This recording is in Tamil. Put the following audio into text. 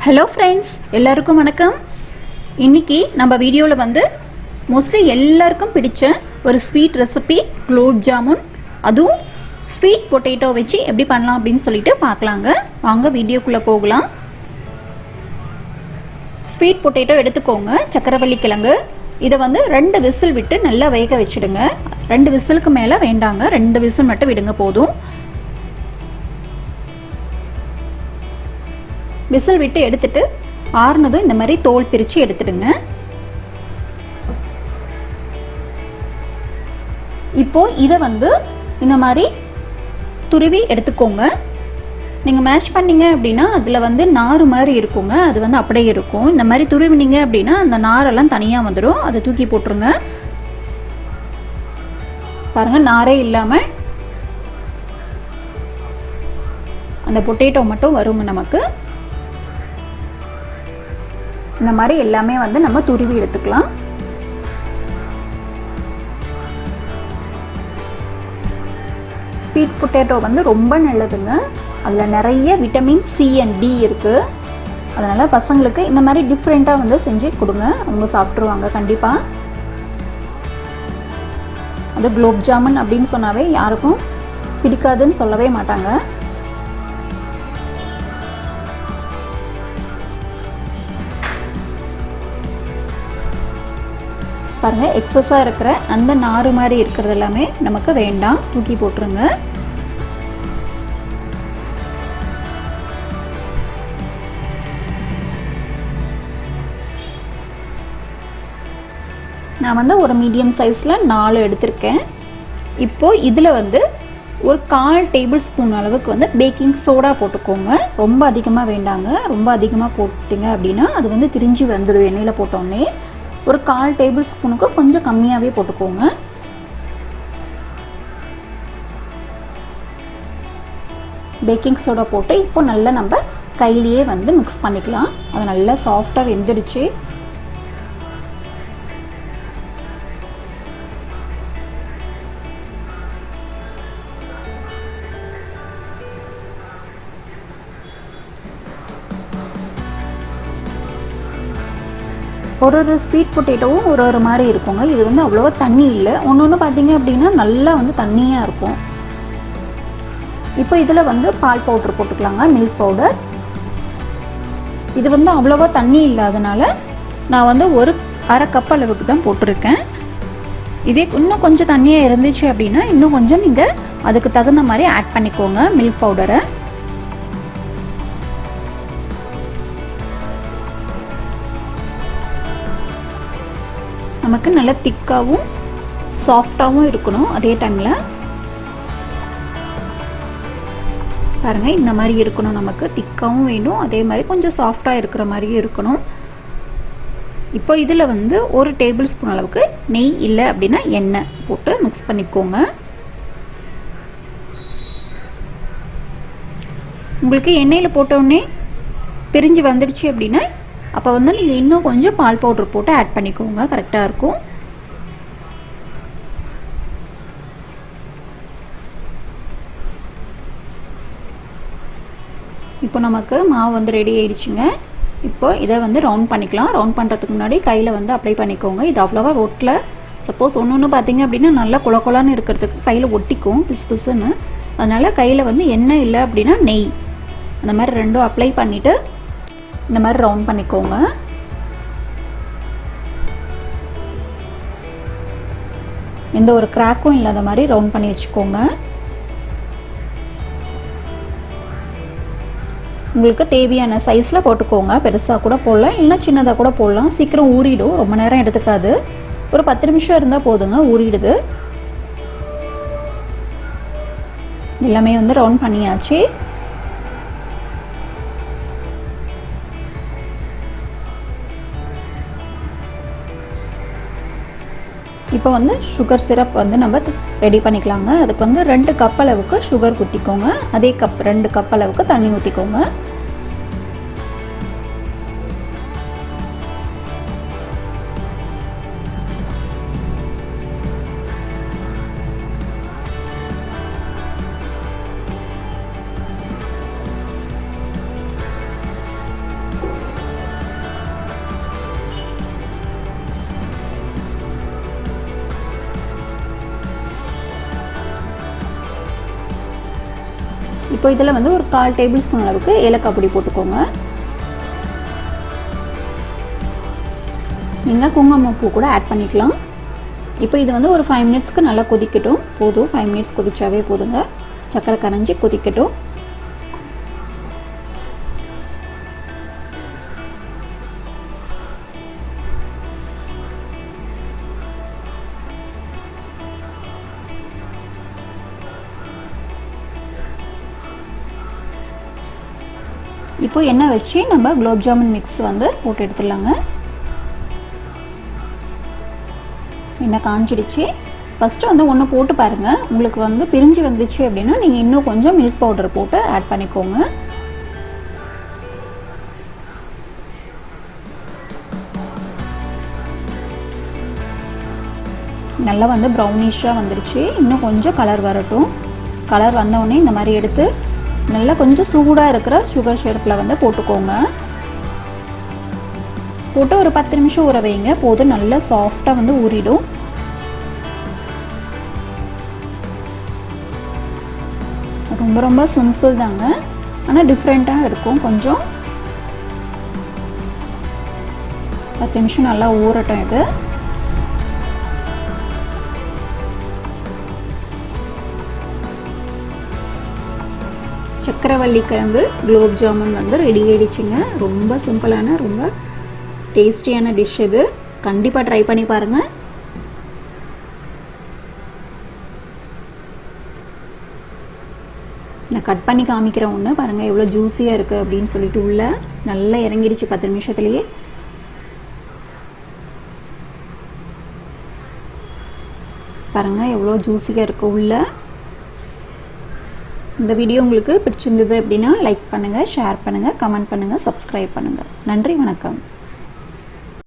ஹலோ ஃப்ரெண்ட்ஸ், எல்லாருக்கும் வணக்கம். இன்றைக்கி நம்ம வீடியோவில் வந்து மோஸ்ட்லி எல்லாருக்கும் பிடிச்ச ஒரு ஸ்வீட் ரெசிபி குலோப் ஜாமுன், அதுவும் ஸ்வீட் பொட்டேட்டோ வச்சு எப்படி பண்ணலாம் அப்படின்னு சொல்லிட்டு பார்க்கலாங்க. வாங்க வீடியோக்குள்ளே போகலாம். ஸ்வீட் பொட்டேட்டோ எடுத்துக்கோங்க, சக்கரவள்ளி கிழங்கு. இதை வந்து 2 விசில் விட்டு நல்லா வேக வச்சுடுங்க. 2 விசிலுக்கு மேலே வேண்டாங்க, 2 விசில் மட்டும் விடுங்க போதும். விசில் விட்டு எடுத்துட்டு ஆறுனதும் இந்த மாதிரி தோல் பிரித்து எடுத்துடுங்க. இப்போ இதை வந்து இந்த மாதிரி துருவி எடுத்துக்கோங்க. நீங்கள் மேஷ் பண்ணீங்க அப்படின்னா அதில் வந்து நார் மாதிரி இருக்குங்க, அது வந்து அப்படியே இருக்கும். இந்த மாதிரி துருவினீங்க அப்படின்னா அந்த நாரெல்லாம் தனியாக வந்துடும், அதை தூக்கி போட்டுருங்க. பாருங்கள், நாரே இல்லாமல் அந்த பொட்டேட்டோ மட்டும் வருங்க நமக்கு. இந்த மாதிரி எல்லாமே வந்து நம்ம துருவி எடுத்துக்கலாம். ஸ்வீட் பொட்டேட்டோ வந்து ரொம்ப நல்லதுங்க. அதில் நிறைய விட்டமின் சி அண்ட் டி இருக்குது. அதனால் பசங்களுக்கு இந்த மாதிரி டிஃப்ரெண்ட்டாக வந்து செஞ்சு கொடுங்க, அவங்க சாப்பிட்ருவாங்க கண்டிப்பாக. அது குலோப் ஜாமுன் அப்படின்னு சொன்னாவே யாருக்கும் பிடிக்காதுன்னு சொல்லவே மாட்டாங்க. பாருங்கள், எக்ஸஸாக இருக்கிற அந்த நாறு மாதிரி இருக்கிறது எல்லாமே நமக்கு வேண்டாம், தூக்கி போட்டுருங்க. நான் வந்து ஒரு மீடியம் சைஸில் 4 எடுத்திருக்கேன். இப்போது இதில் வந்து ஒரு 1/4 டேபிள் ஸ்பூன் அளவுக்கு வந்து பேக்கிங் சோடா போட்டுக்கோங்க. ரொம்ப அதிகமாக வேண்டாங்க, ரொம்ப அதிகமாக போட்டிங்க அப்படின்னா அது வந்து திரிஞ்சு வந்துடும் எண்ணெயில் போட்டோன்னே. ஒரு 1/4 டேபிள் ஸ்பூனுக்கு கொஞ்சம் கம்மியாகவே போட்டுக்கோங்க. பேக்கிங் சோடா போட்டு இப்போ நல்லா நம்ம கையிலேயே வந்து மிக்ஸ் பண்ணிக்கலாம். அது நல்லா சாஃப்டாக வெந்துடுச்சு. ஒரு ஸ்வீட் பொட்டேட்டோவும் ஒரு மாதிரி இருக்குங்க. இது வந்து அவ்வளோவா தண்ணி இல்லை. ஒன்று பார்த்தீங்க அப்படின்னா நல்லா வந்து தண்ணியாக இருக்கும். இப்போ இதில் வந்து பால் பவுடர் போட்டுக்கலாங்க, மில்க் பவுடர். இது வந்து அவ்வளோவா தண்ணி இல்லாதனால நான் வந்து ஒரு 1/2 கப் அளவுக்கு தான் போட்டிருக்கேன். இதே இன்னும் கொஞ்சம் தண்ணியாக இருந்துச்சு அப்படின்னா இன்னும் கொஞ்சம் நீங்கள் அதுக்கு தகுந்த மாதிரி ஆட் பண்ணிக்கோங்க மில்க் பவுடரை. நமக்கு நல்லா திக்காகவும் சாஃப்டாகவும் இருக்கணும். அதே டைமில் பாருங்கள், இந்த மாதிரி இருக்கணும். நமக்கு திக்காகவும் வேணும், அதே மாதிரி கொஞ்சம் சாஃப்டாக இருக்கிற மாதிரியும் இருக்கணும். இப்போ இதில் வந்து 1 டேபிள் ஸ்பூன் அளவுக்கு நெய் இல்லை அப்படின்னா எண்ணெய் போட்டு மிக்ஸ் பண்ணிக்கோங்க. உங்களுக்கு எண்ணெயில் போட்டோடனே பிரிஞ்சு வந்துடுச்சு அப்படின்னா அப்போ வந்து நீங்கள் இன்னும் கொஞ்சம் பால் பவுடர் போட்டு ஆட் பண்ணிக்கோங்க, கரெக்டாக இருக்கும். இப்போ நமக்கு மாவு வந்து ரெடி ஆயிடுச்சுங்க. இப்போ இதை வந்து ரவுண்ட் பண்ணிக்கலாம். ரவுண்ட் பண்ணுறதுக்கு முன்னாடி கையில் வந்து அப்ளை பண்ணிக்கோங்க. இது அவ்வளோவா ஒட்டல. சப்போஸ் ஒன்று பார்த்தீங்க அப்படின்னா நல்லா குளக்குளான்னு இருக்கிறதுக்கு கையில் ஒட்டிக்கும் பிசு பிசுன்னு. அதனால் கையில் வந்து எண்ணெய் இல்லை அப்படின்னா நெய் அந்த மாதிரி 2 அப்ளை பண்ணிவிட்டு இந்த மாதிரி ரவுண்ட் பண்ணிக்கோங்க. எந்த ஒரு கிராக்கும் இல்லாத மாதிரி ரவுண்ட் பண்ணி வச்சுக்கோங்க. உங்களுக்கு தேவையான சைஸில் போட்டுக்கோங்க. பெருசாக கூட போடலாம், இல்லைன்னா சின்னதாக கூட போடலாம். சீக்கிரம் ஊறிடும், ரொம்ப நேரம் எடுத்துக்காது. ஒரு 10 நிமிஷம் இருந்தால் போதுங்க, ஊறிடுது. எல்லாமே வந்து ரவுண்ட் பண்ணியாச்சு. இப்போ வந்து சுகர் சிரப் வந்து நம்ம ரெடி பண்ணிக்கலாங்க. அதுக்கு வந்து 2 கப் அளவுக்கு சுகர் ஊற்றிக்கோங்க. அதே 2 கப் அளவுக்கு தண்ணி ஊற்றிக்கோங்க. இப்போ இதில் வந்து ஒரு 1/4 டேபிள் ஸ்பூன் அளவுக்கு ஏலக்காய் பொடி போட்டுக்கோங்க. நீங்கள் குங்குமப்பூ கூட ஆட் பண்ணிக்கலாம். இப்போ இது வந்து ஒரு 5 மினிட்ஸ்க்கு நல்லா கொதிக்கட்டும். போதும், 5 மினிட்ஸ் கொதிச்சாவே போதுங்க. சக்கரை கரைஞ்சி கொதிக்கட்டும். இப்போ எண்ணெய் வச்சு நம்ம குலாப் ஜாமுன் மிக்ஸ் வந்து போட்டு எடுத்துடலாங்க. எண்ணெய் காஞ்சிடுச்சு. ஃபஸ்ட்டு வந்து ஒன்று போட்டு பாருங்கள். உங்களுக்கு வந்து பிரிஞ்சு வந்துச்சு அப்படின்னா நீங்கள் இன்னும் கொஞ்சம் மில்க் பவுடர் போட்டு ஆட் பண்ணிக்கோங்க. நல்லா வந்து ப்ரௌனிஷாக வந்துடுச்சு. இன்னும் கொஞ்சம் கலர் வரட்டும். கலர் வந்தோடனே இந்த மாதிரி எடுத்து நல்லா கொஞ்சம் சூடாக இருக்கிற சுகர் சிரப்பில் வந்து போட்டுக்கோங்க. போட்டு ஒரு 10 நிமிஷம் ஊற வைங்க. போதும், நல்லா சாஃப்டாக வந்து ஊறிடும். ரொம்ப ரொம்ப சிம்பிள் தாங்க, ஆனால் டிஃப்ரெண்ட்டாக இருக்கும். கொஞ்சம் 10 நிமிஷம் நல்லா ஊறட்டும். இது சக்கரவள்ளி கிழங்கு குலாப் ஜாமுன் வந்து ரெடி ஆயிடுச்சுங்க. ரொம்ப சிம்பிளான ரொம்ப டேஸ்டியான டிஷ் இது. கண்டிப்பாக ட்ரை பண்ணி பாருங்கள். நான் கட் பண்ணி காமிக்கிறேன் ஒன்று பாருங்கள், எவ்வளோ ஜூஸியாக இருக்குது அப்படின்னு சொல்லிட்டு. உள்ள நல்லா இறங்கிடுச்சு 10 நிமிஷத்துலேயே. பாருங்கள் எவ்வளோ ஜூஸியாக இருக்குது உள்ள. இந்த வீடியோ உங்களுக்கு பிடிச்சிருந்தது அப்படின்னா லைக் பண்ணுங்கள், ஷேர் பண்ணுங்கள், கமெண்ட் பண்ணுங்கள், சப்ஸ்கிரைப் பண்ணுங்கள். நன்றி, வணக்கம்.